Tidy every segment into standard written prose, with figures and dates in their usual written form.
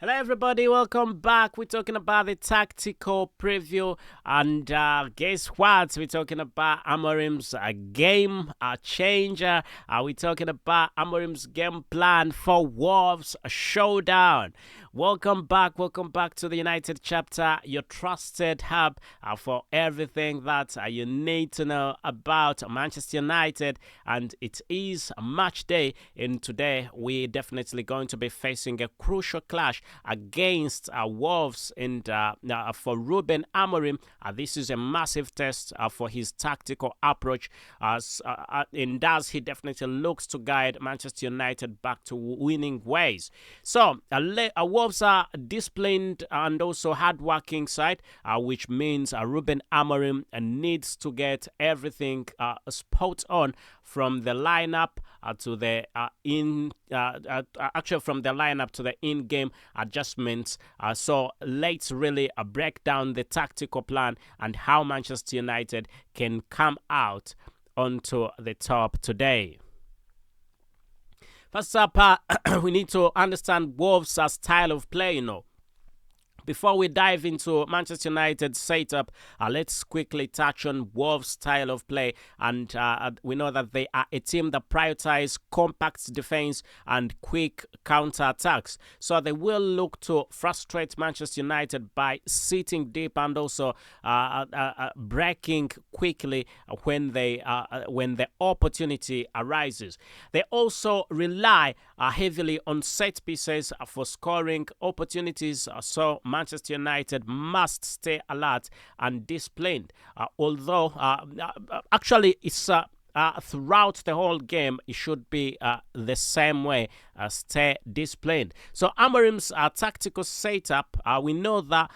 Hello, everybody. Welcome back. We're talking about the tactical preview, and guess what? We're talking about Amorim's game changer. We're talking about Amorim's game plan for Wolves Showdown. Welcome back. Welcome back to the United Chapter, your trusted hub for everything that you need to know about Manchester United. And it is a match day, and today we're definitely going to be facing a crucial clash against Wolves, and for Ruben Amorim, this is a massive test for his tactical approach, and as he definitely looks to guide Manchester United back to winning ways. So Wolves are disciplined and also hard-working side, which means Ruben Amorim needs to get everything spot on from the lineup to the from the lineup to the in-game adjustments. So let's really break down the tactical plan and how Manchester United can come out onto the top today. First up, we need to understand Wolves' style of play, Before we dive into Manchester United's setup, let's quickly touch on Wolves' style of play. And we know that they are a team that prioritizes compact defense and quick counter-attacks. So they will look to frustrate Manchester United by sitting deep and also breaking quickly when the opportunity arises. They also rely heavily on set pieces for scoring opportunities. So Manchester United must stay alert and disciplined. Although actually it's throughout the whole game, it should be the same way. Stay disciplined. So Amorim's tactical setup, we know that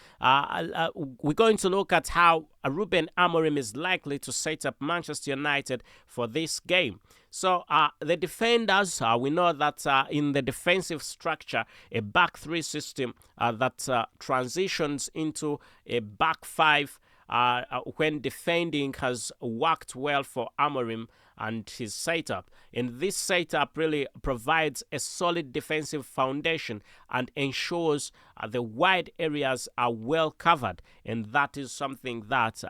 we're going to look at how Ruben Amorim is likely to set up Manchester United for this game. So the defenders, we know that in the defensive structure, a back three system that transitions into a back five when defending has worked well for Amorim and his setup. And this setup really provides a solid defensive foundation and ensures the wide areas are well covered. And that is something that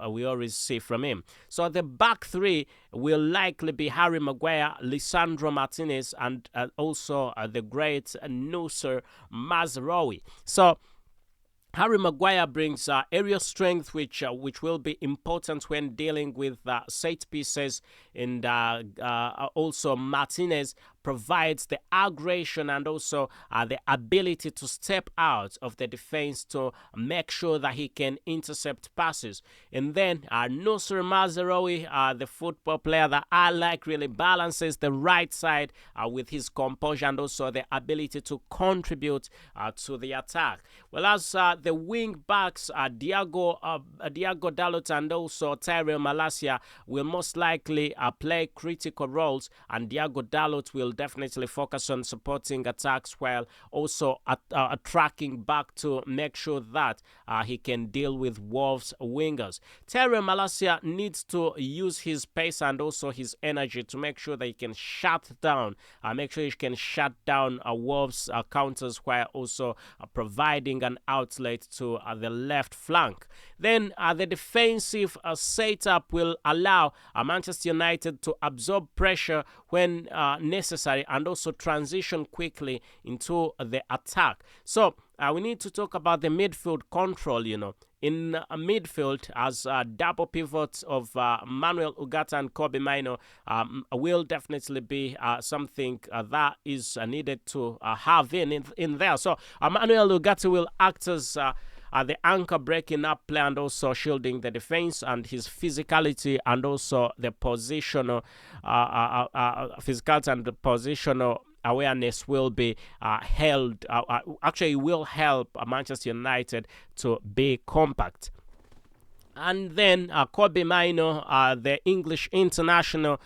we always see from him. So the back three will likely be Harry Maguire, Lisandro Martinez, and also the great Noussair Mazraoui. So Harry Maguire brings aerial strength, which will be important when dealing with set pieces, and also Martinez provides the aggression and also the ability to step out of the defense to make sure that he can intercept passes. And then Noussair Mazraoui, the football player that I like, really balances the right side with his composure and also the ability to contribute to the attack. Well, as the wing backs, Diego Dalot and also Tyrell Malacia will most likely play critical roles, and Diego Dalot will definitely focus on supporting attacks while also tracking back to make sure that he can deal with Wolves wingers. Tyrell Malacia needs to use his pace and also his energy to make sure that he can shut down Wolves counters while also providing an outlet to the left flank. Then the defensive setup will allow Manchester United to absorb pressure when necessary and also transition quickly into the attack. So we need to talk about the midfield control, In midfield, as double pivots of Manuel Ugarte and Kobbie Mainoo will definitely be something that is needed to have in there. So Manuel Ugarte will act as the anchor, breaking up play and also shielding the defense, and his physicality and also the positional awareness will be held. Actually, will help Manchester United to be compact. And then Kobbie Mainoo, the English international,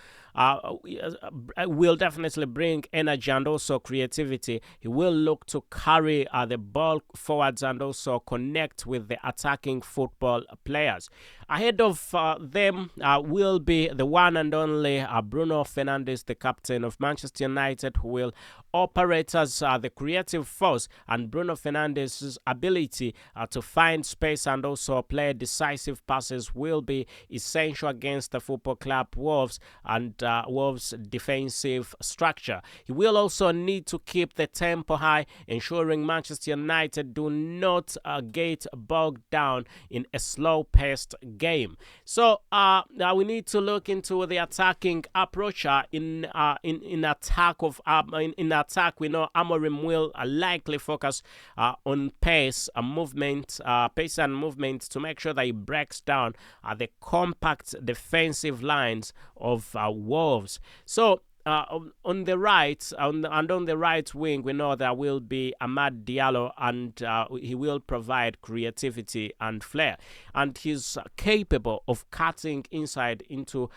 will definitely bring energy and also creativity. He will look to carry the ball forwards and also connect with the attacking football players. ahead of them will be the one and only Bruno Fernandes, the captain of Manchester United, who will operate as the creative force, and Bruno Fernandes' ability to find space and also play decisive passes will be essential against the football club Wolves and Wolves' defensive structure. He will also need to keep the tempo high, ensuring Manchester United do not get bogged down in a slow-paced game. So we need to look into the attacking approach. In attack, we know Amorim will likely focus on pace and movement to make sure that he breaks down the compact defensive lines of Wolves. So on the right on the right wing, we know there will be Amad Diallo, and he will provide creativity and flair, and he's capable of cutting inside into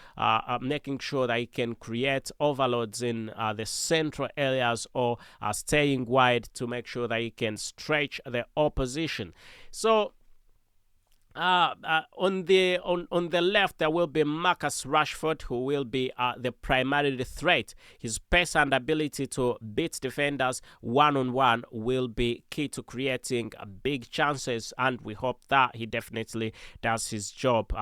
making sure that he can create overloads in the central areas, or staying wide to make sure that he can stretch the opposition. So on the left, there will be Marcus Rashford, who will be the primary threat. His pace and ability to beat defenders one-on-one will be key to creating big chances, and we hope that he definitely does his job.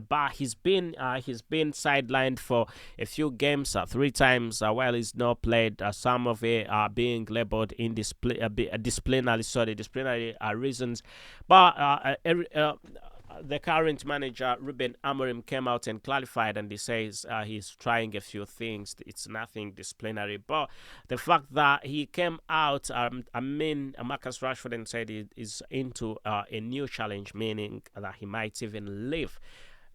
But he's been sidelined for a few games, 3 times while he's not played. Some of it being labeled in disciplinary reasons, but the current manager, Ruben Amorim, came out and clarified, and he says he's trying a few things. It's nothing disciplinary. But the fact that he came out, Marcus Rashford, and said he is into a new challenge, meaning that he might even leave.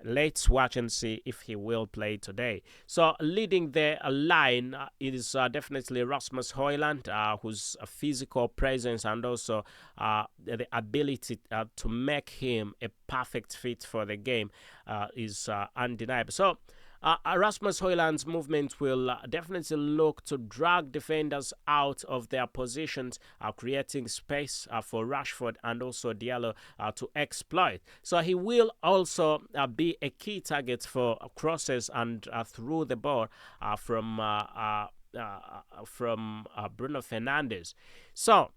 Let's watch and see if he will play today. So leading the line is definitely Rasmus Højlund, whose physical presence and also the ability to make him a perfect fit for the game is undeniable. So Rasmus Højlund's movement will definitely look to drag defenders out of their positions, creating space for Rashford and also Diallo to exploit. So he will also be a key target for crosses and through the ball from Bruno Fernandes. So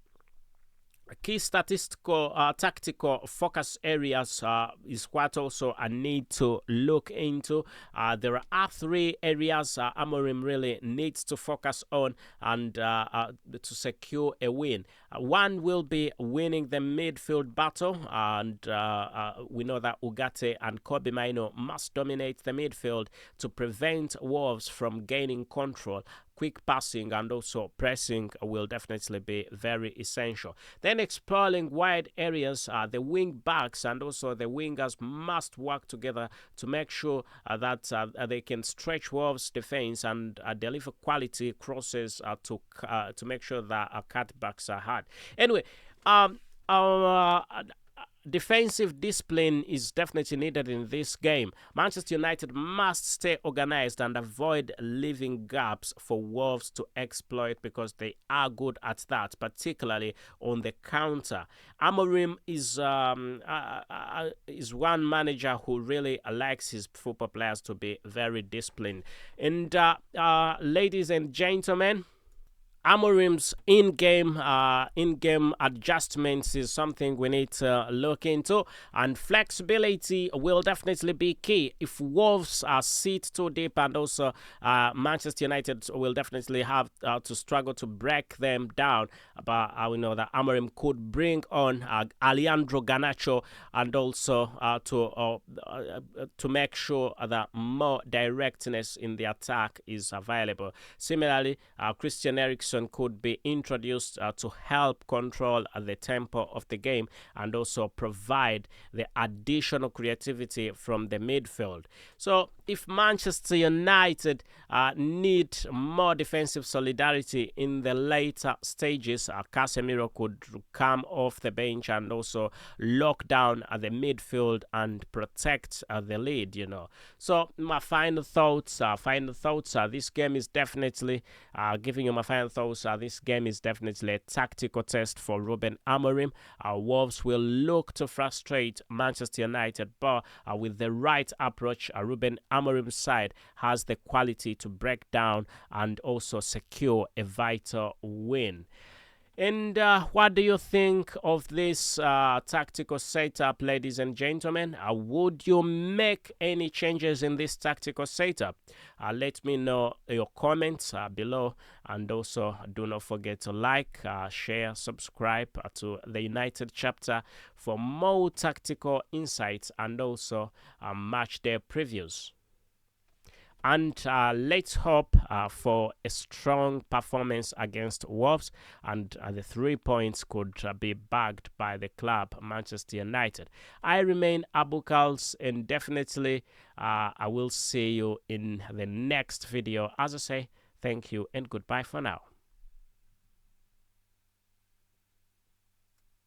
key statistical, tactical focus areas is what also I need to look into. There are 3 areas Amorim really needs to focus on and to secure a win. One will be winning the midfield battle, and we know that Ugarte and Kobe Maino must dominate the midfield to prevent Wolves from gaining control. Quick passing and also pressing will definitely be very essential. Then exploring wide areas, the wing backs and also the wingers must work together to make sure that they can stretch Wolves' defense and deliver quality crosses to make sure that cutbacks are hard. Anyway, defensive discipline is definitely needed in this game. Manchester United must stay organized and avoid leaving gaps for Wolves to exploit, because they are good at that, particularly on the counter. Amorim is one manager who really likes his football players to be very disciplined. And ladies and gentlemen, Amorim's in-game adjustments is something we need to look into, and flexibility will definitely be key. If Wolves sit too deep, and also Manchester United will definitely have to struggle to break them down, but we know that Amorim could bring on Alejandro Garnacho, and also to make sure that more directness in the attack is available. Similarly, Christian Eriksen could be introduced to help control the tempo of the game and also provide the additional creativity from the midfield. So if Manchester United need more defensive solidarity in the later stages, Casemiro could come off the bench and also lock down the midfield and protect the lead, So my final thoughts, this game is definitely, giving you my final thoughts, this game is definitely a tactical test for Ruben Amorim. Wolves will look to frustrate Manchester United, but with the right approach, Ruben Amorim's side has the quality to break down and also secure a vital win. And what do you think of this tactical setup, ladies and gentlemen? Would you make any changes in this tactical setup? Let me know your comments below. And also, do not forget to like, share, subscribe to the United chapter for more tactical insights and also match day previews. And let's hope for a strong performance against Wolves, and the 3 points could be bagged by the club, Manchester United. I remain Abu KALS, and definitely I will see you in the next video. As I say, thank you and goodbye for now.